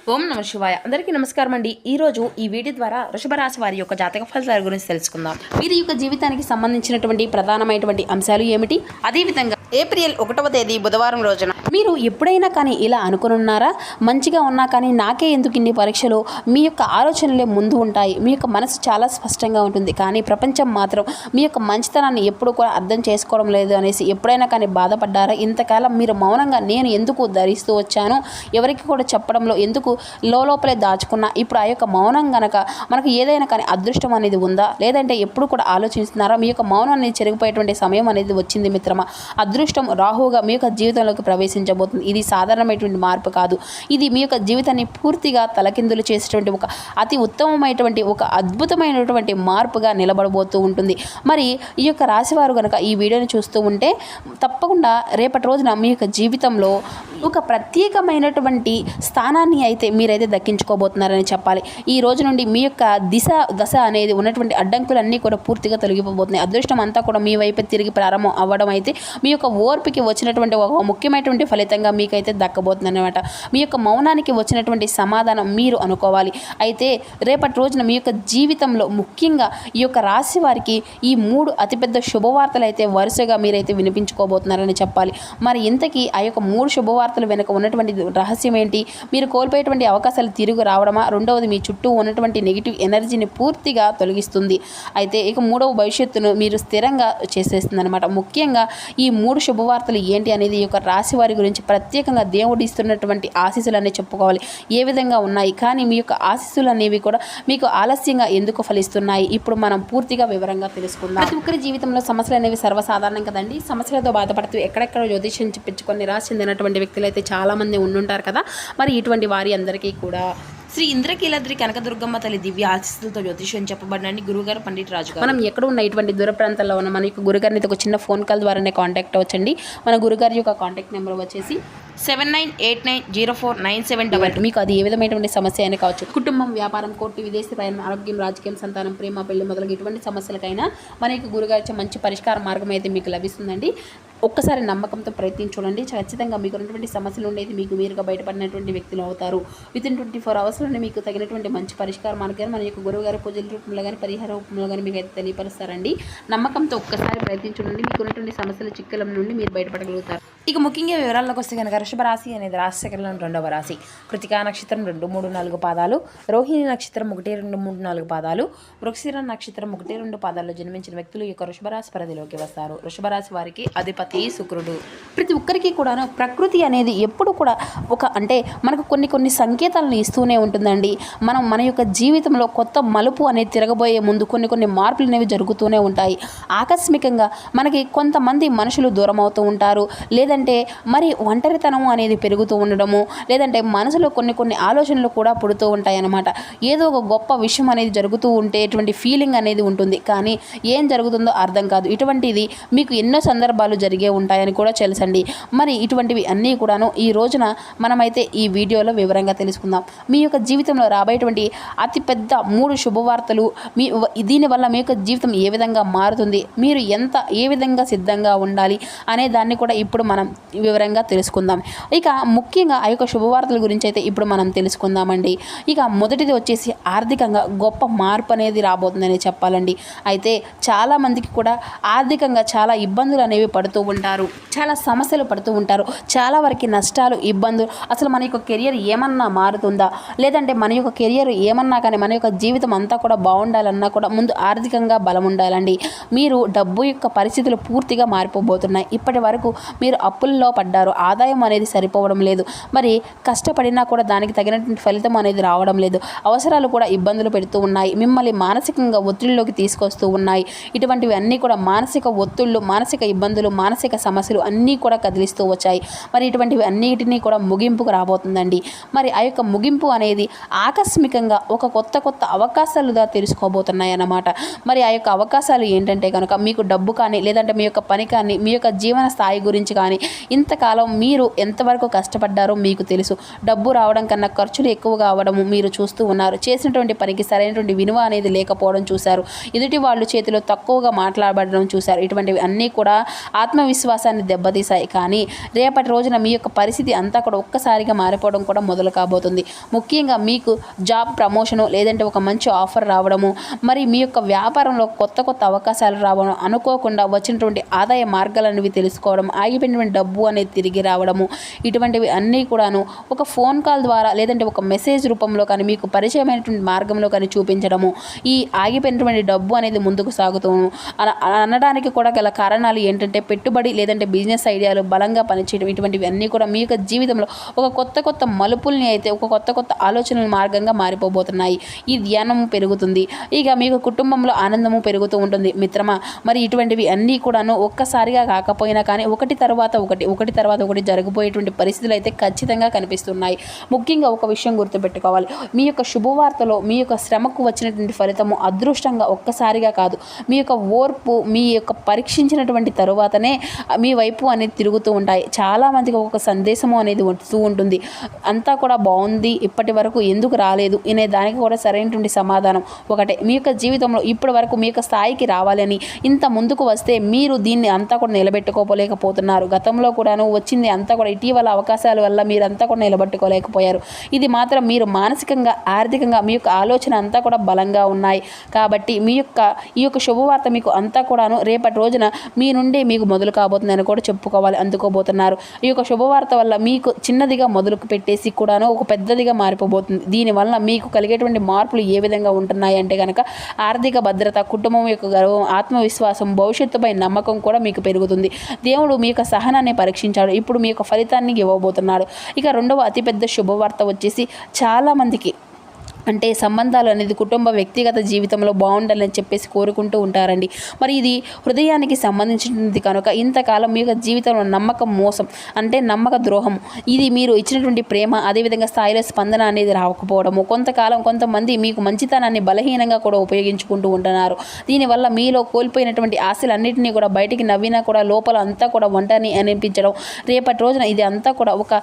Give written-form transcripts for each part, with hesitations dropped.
ఓం నమ శివాయ. అందరికీ నమస్కారం అండి. ఈరోజు ఈ వీడియో ద్వారా వృషభ రాశి వారి యొక్క జాతక ఫలితాల గురించి తెలుసుకుందాం. వీరి యొక్క జీవితానికి సంబంధించినటువంటి ప్రధానమైనటువంటి అంశాలు ఏమిటి, అదేవిధంగా ఏప్రిల్ 1వ తేదీ బుధవారం రోజున మీరు ఎప్పుడైనా కానీ ఇలా అనుకున్నారా, మంచిగా ఉన్నా కానీ నాకే ఎందుకు ఇన్ని పరీక్షలు, మీ యొక్క ఆలోచనలే ముందు ఉంటాయి, మీ యొక్క మనసు చాలా స్పష్టంగా ఉంటుంది, కానీ ప్రపంచం మాత్రం మీ యొక్క మంచితనాన్ని ఎప్పుడు కూడా అర్థం చేసుకోవడం లేదు అనేసి ఎప్పుడైనా కానీ బాధపడ్డారా? ఇంతకాలం మీరు మౌనంగా నేను ఎందుకు ధరిస్తూ వచ్చాను, ఎవరికి కూడా చెప్పడంలో ఎందుకు లోపలే దాచుకున్నా, ఇప్పుడు ఆ యొక్క మౌనం గనక మనకు ఏదైనా కానీ అదృష్టం అనేది ఉందా, లేదంటే ఎప్పుడు కూడా ఆలోచిస్తున్నారా? మీ యొక్క మౌనం అనేది చెరిగిపోయేటువంటి సమయం అనేది వచ్చింది మిత్రమా. అదృష్టం రాహువుగా మీ యొక్క జీవితంలోకి ప్రవేశించబోతుంది. ఇది సాధారణమైనటువంటి మార్పు కాదు, ఇది మీ యొక్క జీవితాన్ని పూర్తిగా తలకిందులు చేసేటువంటి ఒక అతి ఉత్తమమైనటువంటి ఒక అద్భుతమైనటువంటి మార్పుగా నిలబడబోతూ ఉంటుంది. మరి ఈ యొక్క రాశివారు కనుక ఈ వీడియోని చూస్తూ ఉంటే తప్పకుండా రేపటి రోజున మీ యొక్క జీవితంలో ఒక ప్రత్యేకమైనటువంటి స్థానాన్ని అయితే మీరైతే దక్కించుకోబోతున్నారని చెప్పాలి. ఈ రోజు నుండి మీ యొక్క దశ అనేది ఉన్నటువంటి అడ్డంకులన్నీ కూడా పూర్తిగా తొలగిపోబోతున్నాయి. అదృష్టం అంతా కూడా మీ వైపు తిరిగి ప్రారంభం అవ్వడం అయితే మీ యొక్క ఓర్పుకి వచ్చినటువంటి ఒక ముఖ్యమైనటువంటి ఫలితంగా మీకైతే దక్కబోతుంది అనమాట. మీ యొక్క మౌనానికి వచ్చినటువంటి సమాధానం మీరు అనుకోవాలి. అయితే రేపటి రోజున మీ యొక్క జీవితంలో ముఖ్యంగా ఈ యొక్క రాశి వారికి ఈ 3 అతిపెద్ద శుభవార్తలు అయితే వరుసగా మీరైతే వినిపించుకోబోతున్నారని చెప్పాలి. మరి ఇంతకీ ఆ యొక్క 3 శుభవార్తలు వెనుక ఉన్నటువంటి రహస్యం ఏంటి? మీరు కోల్పోయేటువంటి అవకాశాలు తిరిగి రావడమా? రెండవది మీ చుట్టూ ఉన్నటువంటి నెగిటివ్ ఎనర్జీని పూర్తిగా తొలగిస్తుంది. అయితే ఇక 3వ భవిష్యత్తును మీరు స్థిరంగా చేసేస్తుంది అనమాట. ముఖ్యంగా ఈ 3 శుభవార్తలు ఏంటి అనేది ఈ యొక్క రాశి వారి గురించి ప్రత్యేకంగా దేవుడు ఇస్తున్నటువంటి ఆశీస్సులు అనేవి చెప్పుకోవాలి. ఏ విధంగా ఉన్నాయి, కానీ మీ యొక్క ఆశీస్సులు అనేవి కూడా మీకు ఆలస్యంగా ఎందుకు ఫలిస్తున్నాయి, ఇప్పుడు మనం పూర్తిగా వివరంగా తెలుసుకుందాం. ప్రతి ఒక్కరి జీవితంలో సమస్యలు అనేవి సర్వసాధారణం కదండి. సమస్యలతో బాధపడుతూ ఎక్కడెక్కడ జ్యోతిష్యం చెప్పించుకొని నిరాశ చెందినటువంటి వ్యక్తులు అయితే చాలామంది ఉండుంటారు కదా. మరి ఇటువంటి వారి అందరికీ కూడా శ్రీ ఇంద్రకీలాద్రి కనకదుర్గమ్మ తల్లి దివ్య ఆశీస్సులతో జ్యోతిష్యం చెప్పబడినండి గురుగారు పండిట్ రాజు గారు. మనం ఎక్కడ ఉన్న ఇటువంటి దూర ప్రాంతాల్లో ఉన్న మన యొక్క గురుగారిని ఒక చిన్న ఫోన్ కాల్ ద్వారానే కాంటాక్ట్ అవ్వచ్చండి. మన గురుగారి యొక్క కాంటాక్ట్ నెంబర్ వచ్చేసి 7989049722. మీకు అది ఏ విధమైనటువంటి సమస్య అయినా కావచ్చు, కుటుంబం, వ్యాపారం, కోర్టు, విదేశీ ప్రయాణం, ఆరోగ్యం, రాజకీయం, సంతానం, ప్రేమ, పెళ్లి మొదలగు ఎటువంటి సమస్యలకైనా మన యొక్క గురుగారి మంచి పరిష్కార మార్గం అయితే మీకు లభిస్తుందండి. ఒక్కసారి నమ్మకంతో ప్రయత్నించుకోండి. ఖచ్చితంగా మీకు ఉన్నటువంటి సమస్యలు ఉండేది మీకు మీరుగా బయటపడినటువంటి వ్యక్తులు అవుతారు. వితిన్ 24 అవర్స్లోనే మీకు తగినటువంటి మంచి పరిష్కార మార్గాన్ని మన యొక్క గురువుగారి పూజల రూపంలో కానీ పరిహార రూపంలో కానీ మీకు అయితే తెలియపరుస్తారండి. నమ్మకంతో ఒక్కసారి ప్రయత్నించుకోండి. మీకు ఉన్నటువంటి సమస్యల చిక్కల నుండి మీరు బయటపడగలుగుతారు. ఇక ముఖ్యంగా వివరాల్లోకి వస్తే కనుక వృషభ రాశి అనేది రాశి చక్రంలో 2వ రాశి. కృతికా నక్షత్రం 2, 3, 4 పాదాలు, రోహిణి నక్షత్రం 1, 2, 3, 4 పాదాలు, వృక్షిర నక్షత్రం 1, 2 పాదాల్లో జన్మించిన వ్యక్తులు ఈ యొక్క వృషభ రాశి పరిధిలోకి వస్తారు. వృషభ రాశి వారికి అధిపతి శుక్రుడు. ప్రతి ఒక్కరికి కూడా ప్రకృతి అనేది ఎప్పుడు కూడా ఒక అంటే మనకు కొన్ని సంకేతాలను ఇస్తూనే ఉంటుందండి. మనం మన యొక్క జీవితంలో కొత్త మలుపు అనేది తిరగబోయే ముందు కొన్ని మార్పులు అనేవి జరుగుతూనే ఉంటాయి. ఆకస్మికంగా మనకి కొంతమంది మనుషులు దూరం అవుతూ ఉంటారు, లేదంటే మరి ఒంటరితనం అనేది పెరుగుతూ ఉండడము, లేదంటే మనసులో కొన్ని ఆలోచనలు కూడా పుడుతూ ఉంటాయి అన్నమాట. ఏదో ఒక గొప్ప విషయం అనేది జరుగుతూ ఉంటేటువంటి ఫీలింగ్ అనేది ఉంటుంది, కానీ ఏం జరుగుతుందో అర్థం కాదు. ఇటువంటిది మీకు ఎన్నో సందర్భాలు జరిగే ఉంటాయని కూడా తెలుసండి. మరి ఇటువంటివి అన్నీ కూడాను ఈ రోజున మనమైతే ఈ వీడియోలో వివరంగా తెలుసుకుందాం. మీ యొక్క జీవితంలో రాబోయేటువంటి అతిపెద్ద 3 శుభవార్తలు, దీనివల్ల మీ యొక్క జీవితం ఏ విధంగా మారుతుంది, మీరు ఏ విధంగా సిద్ధంగా ఉండాలి అనే దాన్ని కూడా ఇప్పుడు మనం వివరంగా తెలుసుకుందాం. ఇక ముఖ్యంగా ఆ యొక్క శుభవార్తల గురించి అయితే ఇప్పుడు మనం తెలుసుకుందామండి. ఇక మొదటిది వచ్చేసి ఆర్థికంగా గొప్ప మార్పు అనేది రాబోతుందని చెప్పాలండి. అయితే చాలామందికి కూడా ఆర్థికంగా చాలా ఇబ్బందులు అనేవి పడుతూ ఉంటారు, చాలా సమస్యలు పడుతూ ఉంటారు, చాలా వరకు నష్టాలు, ఇబ్బందులు. అసలు మన యొక్క కెరియర్ ఏమన్నా మారుతుందా, లేదంటే మన యొక్క కెరియర్ ఏమన్నా కానీ మన యొక్క జీవితం అంతా కూడా బాగుండాలన్నా కూడా ముందు ఆర్థికంగా బలం ఉండాలండి. మీరు డబ్బు యొక్క పరిస్థితులు పూర్తిగా మారిపోబోతున్నాయి. ఇప్పటి వరకు మీరు అప్పుల్లో పడ్డారు, ఆదాయం అనేది సరిపోవడం లేదు, మరి కష్టపడినా కూడా దానికి తగినటువంటి ఫలితం అనేది రావడం లేదు, అవసరాలు కూడా ఇబ్బందులు పెడుతూ ఉన్నాయి, మిమ్మల్ని మానసికంగా ఒత్తిడిలోకి తీసుకొస్తూ ఉన్నాయి. ఇటువంటివి అన్నీ కూడా మానసిక ఒత్తిళ్ళు, మానసిక ఇబ్బందులు, మానసిక సమస్యలు అన్నీ కూడా కదిలిస్తూ వచ్చాయి. మరి ఇటువంటివి అన్నిటినీ కూడా ముగింపుకు రాబోతుందండి. మరి ఆ యొక్క ముగింపు అనేది ఆకస్మికంగా ఒక కొత్త అవకాశాలుగా తెలుసుకోబోతున్నాయి అన్నమాట. మరి ఆ యొక్క అవకాశాలు ఏంటంటే కనుక మీకు డబ్బు కానీ, లేదంటే మీ యొక్క పని కానీ, మీ యొక్క జీవన స్థాయి గురించి కానీ, ఇంతకాలం మీరు ఎంతవరకు కష్టపడ్డారో మీకు తెలుసు. డబ్బు రావడం కన్నా ఖర్చులు ఎక్కువగా అవ్వడము మీరు చూస్తూ ఉన్నారు. చేసినటువంటి పనికి సరైనటువంటి విలువ అనేది లేకపోవడం చూశారు. ఎదుటి వాళ్ళు చేతిలో తక్కువగా మాట్లాడబడడం చూశారు. ఇటువంటివి అన్నీ కూడా ఆత్మవిశ్వాసాన్ని దెబ్బతీశాయి. కానీ రేపటి రోజున మీ యొక్క పరిస్థితి అంతా కూడా ఒక్కసారిగా మారిపోవడం కూడా మొదలు కాబోతుంది. ముఖ్యంగా మీకు జాబ్ ప్రమోషను లేదంటే ఒక మంచి ఆఫర్ రావడము, మరి మీ యొక్క వ్యాపారంలో కొత్త కొత్త అవకాశాలు రావడం, అనుకోకుండా వచ్చినటువంటి ఆదాయ మార్గాలనేవి తెలుసుకోవడం, ఆగిపోయినటువంటి డబ్బు అనేది తిరిగి రావడము, ఇటువంటివి అన్నీ కూడాను ఒక ఫోన్ కాల్ ద్వారా లేదంటే ఒక మెసేజ్ రూపంలో కానీ మీకు పరిచయమైనటువంటి మార్గంలో కానీ చూపించడము, ఈ ఆగిపోయినటువంటి డబ్బు అనేది ముందుకు సాగుతూను అనడానికి కూడా గల కారణాలు ఏంటంటే పెట్టుబడి లేదంటే బిజినెస్ ఐడియాలు బలంగా పనిచేయడం, ఇటువంటివి అన్నీ కూడా మీ యొక్క జీవితంలో ఒక కొత్త మలుపుల్ని అయితే ఒక కొత్త ఆలోచనల మార్గంగా మారిపోబోతున్నాయి. ఈ ధ్యానం పెరుగుతుంది. ఇక మీకు కుటుంబంలో ఆనందము పెరుగుతూ ఉంటుంది మిత్రమా. మరి ఇటువంటివి అన్నీ కూడాను ఒక్కసారిగా కాకపోయినా కానీ ఒకటి తర్వాత ఒకటి జరగబోయేటువంటి పరిస్థితులు అయితే ఖచ్చితంగా కనిపిస్తున్నాయి. ముఖ్యంగా ఒక విషయం గుర్తుపెట్టుకోవాలి. మీ యొక్క శుభవార్తలో మీ యొక్క శ్రమకు వచ్చినటువంటి ఫలితము అదృష్టంగా ఒక్కసారిగా కాదు, మీ యొక్క ఓర్పు మీ యొక్క పరీక్షించినటువంటి తరువాతనే మీ వైపు అనేది తిరుగుతూ ఉంటాయి. చాలామందికి ఒక సందేశము అనేది వస్తూ ఉంటుంది. అంతా కూడా బాగుంది, ఇప్పటి వరకు ఎందుకు రాలేదు అనే దానికి కూడా సరైనటువంటి సమాధానం ఒకటే. మీ యొక్క జీవితంలో ఇప్పటి వరకు మీ యొక్క స్థాయికి రావాలని ఇంత ముందుకు వస్తే మీరు దీన్ని అంతా కూడా నిలబెట్టుకోలేకపోతున్నారు. గతంలో కూడాను వచ్చింది అంతా కూడా ఇటీవల అవకాశాల వల్ల మీరంతా కూడా నిలబెట్టుకోలేకపోయారు. ఇది మాత్రం మీరు మానసికంగా ఆర్థికంగా మీ యొక్క ఆలోచన అంతా కూడా బలంగా ఉన్నాయి. కాబట్టి ఈ యొక్క శుభవార్త మీకు అంతా కూడాను రేపటి రోజున మీ నుండి మీకు మొదలు కాబోతుందని కూడా చెప్పుకోవాలి, అందుకోబోతున్నారు. ఈ యొక్క శుభవార్త వల్ల మీకు చిన్నదిగా మొదలు పెట్టేసి కూడాను ఒక పెద్దదిగా మారిపోబోతుంది. దీనివల్ల మీకు కలిగేటువంటి మార్పులు ఏ విధంగా ఉంటున్నాయి అంటే కనుక ఆర్థిక భద్రత, కుటుంబం యొక్క గౌరవం, ఆత్మవిశ్వాసం, భవిష్యత్తుపై నమ్మకం కూడా మీకు పెరుగుతుంది. దేవుడు మీ యొక్క సహనాన్ని పరీక్షించాడు, ఇప్పుడు మీ యొక్క ఫలితాన్ని ఇవ్వబోతున్నాడు. ఇక రెండవ అతిపెద్ద శుభవార్త వచ్చేసి చాలామందికి అంటే సంబంధాలు అనేది కుటుంబ వ్యక్తిగత జీవితంలో బాగుండాలని చెప్పేసి కోరుకుంటూ ఉంటారండి. మరి ఇది హృదయానికి సంబంధించినది కనుక ఇంతకాలం మీ యొక్క జీవితంలో నమ్మకం మోసం అంటే నమ్మక ద్రోహం, ఇది మీరు ఇచ్చినటువంటి ప్రేమ అదేవిధంగా స్థాయిలో స్పందన అనేది రాకపోవడము, కొంతకాలం కొంతమంది మీకు మంచితనాన్ని బలహీనంగా కూడా ఉపయోగించుకుంటూ ఉంటున్నారు. దీనివల్ల మీలో కోల్పోయినటువంటి ఆశలన్నింటినీ కూడా బయటికి నవ్వినా కూడా లోపల అంతా కూడా ఒంటరిని అనిపించడం, రేపటి రోజున ఇది అంతా కూడా ఒక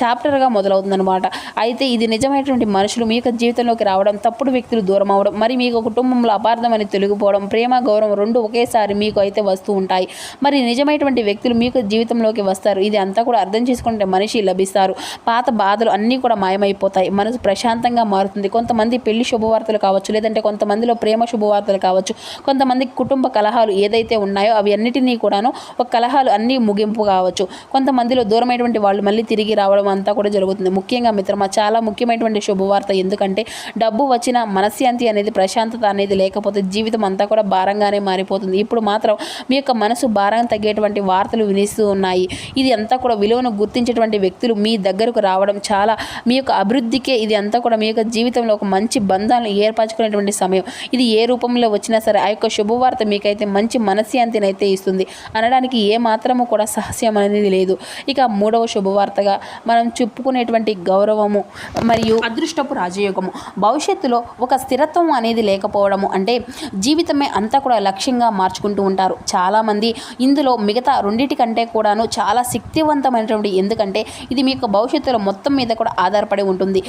చాప్టర్గా మొదలవుతుందన్నమాట. అయితే ఇది నిజమైనటువంటి మనుషులు మీ యొక్క జీవితంలోకి రావడం, తప్పుడు వ్యక్తులు దూరం అవడం, మరి మీకు కుటుంబంలో అపార్థం అని తొలగిపోవడం, ప్రేమ గౌరవం రెండు ఒకేసారి మీకు అయితే వస్తూ ఉంటాయి. మరి నిజమైనటువంటి వ్యక్తులు మీకు జీవితంలోకి వస్తారు. ఇది అంతా కూడా అర్థం చేసుకుంటే మనిషి లభిస్తారు. పాత బాధలు అన్నీ కూడా మాయమైపోతాయి. మనసు ప్రశాంతంగా మారుతుంది. కొంతమంది పెళ్లి శుభవార్తలు కావచ్చు, లేదంటే కొంతమందిలో ప్రేమ శుభవార్తలు కావచ్చు, కొంతమంది కుటుంబ కలహాలు ఏదైతే ఉన్నాయో అవి అన్నిటినీ కూడాను ఒక కలహాలు అన్నీ ముగింపు కావచ్చు. కొంతమందిలో దూరమైనటువంటి వాళ్ళు మళ్ళీ తిరిగి రావడం అంతా కూడా జరుగుతుంది. ముఖ్యంగా మిత్రమా చాలా ముఖ్యమైనటువంటి శుభవార్త. ఎందుకంటే డబ్బు వచ్చిన మనశ్శాంతి అనేది ప్రశాంతత అనేది లేకపోతే జీవితం అంతా కూడా భారంగానే మారిపోతుంది. ఇప్పుడు మాత్రం మీ యొక్క మనసు భారం తగ్గేటువంటి వార్తలు వినిస్తూ ఉన్నాయి. ఇది అంతా కూడా విలువను గుర్తించేటువంటి వ్యక్తులు మీ దగ్గరకు రావడం చాలా మీ యొక్క అభివృద్ధికే ఇది అంతా కూడా మీ యొక్క జీవితంలో ఒక మంచి బంధాలను ఏర్పరచుకునేటువంటి సమయం. ఇది ఏ రూపంలో వచ్చినా సరే ఆ యొక్క శుభవార్త మీకైతే మంచి మనశ్శాంతిని అయితే ఇస్తుంది అనడానికి ఏ మాత్రము కూడా సహస్యం అనేది లేదు. ఇక మూడవ శుభవార్తగా మనం చెప్పుకునేటువంటి గౌరవము మరియు అదృష్టపు రాజయోగము, భవిష్యత్తులో ఒక స్థిరత్వం అనేది లేకపోవడము, అంటే జీవితమే అంతా కూడా లక్ష్యంగా మార్చుకుంటూ ఉంటారు చాలామంది. ఇందులో మిగతా రెండింటికంటే కూడాను చాలా శక్తివంతమైనటువంటి, ఎందుకంటే ఇది మీ యొక్క భవిష్యత్తులో మొత్తం మీద కూడా ఆధారపడి ఉంటుంది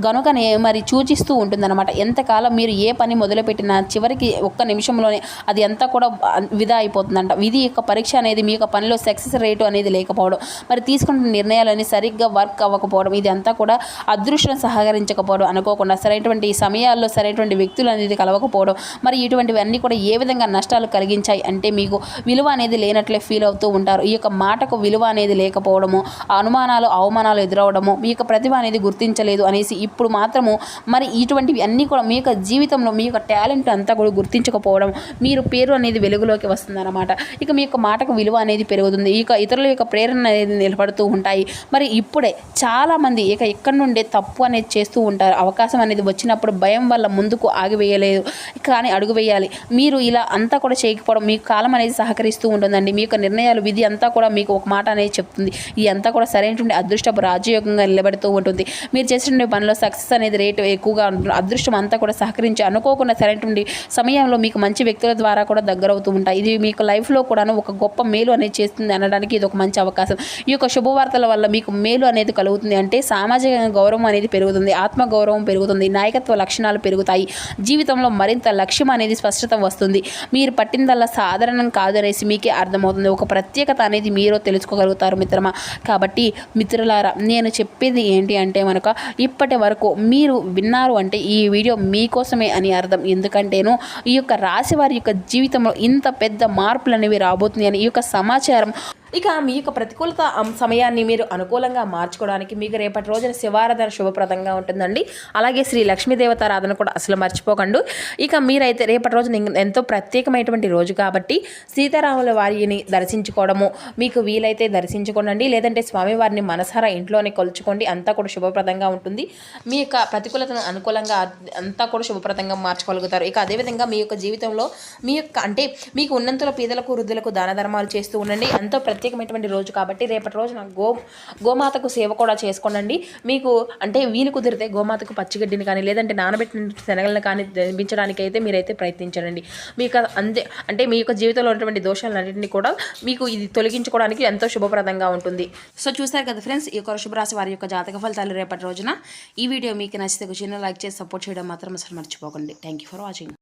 గనుకనే మరి సూచిస్తూ ఉంటుందన్నమాట. ఎంతకాలం మీరు ఏ పని మొదలుపెట్టినా చివరికి ఒక్క నిమిషంలోనే అది అంతా కూడా విధా అయిపోతుందంట. విధి యొక్క పరీక్ష అనేది మీ యొక్క పనిలో సక్సెస్ రేటు అనేది లేకపోవడం, మరి తీసుకున్న నిర్ణయాలన్నీ సరిగ్గా వర్క్ అవ్వకపోవడం, ఇది అంతా కూడా అదృష్టం సహకరించకపోవడం, అనుకోకుండా సరైనటువంటి సమయాల్లో సరైనటువంటి వ్యక్తులు అనేది కలవకపోవడం, మరి ఇటువంటివి అన్నీ కూడా ఏ విధంగా నష్టాలు కలిగించాయి అంటే మీకు విలువ అనేది లేనట్లే ఫీల్ అవుతూ ఉంటారు. ఈ యొక్క మాటకు విలువ అనేది లేకపోవడము, అనుమానాలు అవమానాలు ఎదురవడము, మీ యొక్క ప్రతిభ అనేది గుర్తించలేదు అనేసి ఇప్పుడు మాత్రము మరి ఇటువంటివి అన్నీ కూడా మీ యొక్క జీవితంలో మీ యొక్క టాలెంట్ అంతా కూడా గుర్తించకపోవడం, మీరు పేరు అనేది వెలుగులోకి వస్తుందన్నమాట. ఇక మీ యొక్క మాటకు విలువ అనేది పెరుగుతుంది. ఇక ఇతరుల యొక్క ప్రేరణ అనేది నిలబడుతూ ఉంటాయి. మరి ఇప్పుడే చాలామంది ఇక ఎక్కడి నుండే తప్పు అనేది చేస్తూ ఉంటారు. అవకాశం అనేది వచ్చినప్పుడు భయం వల్ల ముందుకు ఆగివేయలేదు, కానీ అడుగు వేయాలి. మీరు ఇలా అంతా కూడా చేయకపోవడం మీకు కాలం అనేది సహకరిస్తూ ఉంటుందండి. మీ యొక్క నిర్ణయాలు విధి అంతా కూడా మీకు ఒక మాట అనేది చెప్తుంది. ఇది అంతా కూడా సరైనటువంటి అదృష్టపు రాజయోగంగా నిలబడుతూ ఉంటుంది. మీరు చేసినటువంటి పనిలో సక్సెస్ అనేది రేటు ఎక్కువగా ఉంటుంది. అదృష్టం అంతా కూడా సహకరించి అనుకోకుండా సరైనటువంటి సమయంలో మీకు మంచి వ్యక్తుల ద్వారా కూడా దగ్గరవుతూ ఉంటాయి. ఇది మీకు లైఫ్లో కూడాను ఒక గొప్ప మేలు అనేది చేస్తుంది అనడానికి ఇది ఒక మంచి అవకాశం. ఈ యొక్క శుభవార్తల వల్ల మీకు మేలు అనేది కలుగుతుంది. అంటే సామాజిక గౌరవం అనేది పెరుగుతుంది, ఆత్మగౌరవం పెరుగుతుంది, నాయకత్వ లక్షణాలు పెరుగుతాయి, జీవితంలో మరింత లక్ష్యం అనేది స్పష్టత వస్తుంది. మీరు పట్టిందల్లా సాధారణం కాదనేసి మీకే అర్థమవుతుంది. ఒక ప్రత్యేకత అనేది మీరు తెలుసుకోగలుగుతారు మిత్రమా. కాబట్టి మిత్రులారా, నేను చెప్పేది ఏంటి అంటే మనకు ఇప్పటి వరకు మీరు విన్నారు అంటే ఈ వీడియో మీకోసమే అని అర్థం. ఎందుకంటేను ఈ యొక్క రాశి వారి యొక్క జీవితంలో ఇంత పెద్ద మార్పులు అనేవి రాబోతుంది అని ఈ యొక్క సమాచారం. ఇక మీ యొక్క ప్రతికూలత సమయాన్ని మీరు అనుకూలంగా మార్చుకోవడానికి మీకు రేపటి రోజున శివారాధన శుభప్రదంగా ఉంటుందండి. అలాగే శ్రీ లక్ష్మీదేవత ఆరాధన కూడా అసలు మర్చిపోకండి. ఇక మీరైతే రేపటి రోజున ఎంతో ప్రత్యేకమైనటువంటి రోజు కాబట్టి సీతారాముల వారిని దర్శించుకోవడము మీకు వీలైతే దర్శించుకోండి, లేదంటే స్వామివారిని మనసారా ఇంట్లోనే కొలుచుకోండి. అంతా కూడా శుభప్రదంగా ఉంటుంది. మీ యొక్క ప్రతికూలతను అనుకూలంగా అంతా కూడా శుభప్రదంగా మార్చుకోగలుగుతారు. ఇక అదేవిధంగా మీ యొక్క జీవితంలో మీ యొక్క అంటే మీకు ఉన్నంతలో పేదలకు వృద్ధులకు దాన ధర్మాలు చేస్తూ ఉండండి. ఎంతో ప్రత్యేకమైనటువంటి రోజు కాబట్టి రేపటి రోజున గోమాతకు సేవ కూడా చేసుకోండి. మీకు అంటే వీలు కుదిరితే గోమాతకు పచ్చిగడ్డిని కానీ లేదంటే నానబెట్టిన శనగలను కానీ దించడానికి అయితే మీరైతే ప్రయత్నించండి. మీకు అంటే మీ యొక్క జీవితంలో ఉన్నటువంటి దోషాలన్నింటినీ కూడా మీకు ఇది తొలగించుకోవడానికి ఎంతో శుభప్రదంగా ఉంటుంది. సో చూసారు కదా ఫ్రెండ్స్, ఈ యొక్క శుభరాశి వారి యొక్క జాతక ఫలితాలు రేపటి రోజున. ఈ వీడియో మీకు నచ్చితే ఒక చిన్న లైక్ చేసి సపోర్ట్ చేయడం మాత్రం అసలు మర్చిపోకండి. Thank you for watching.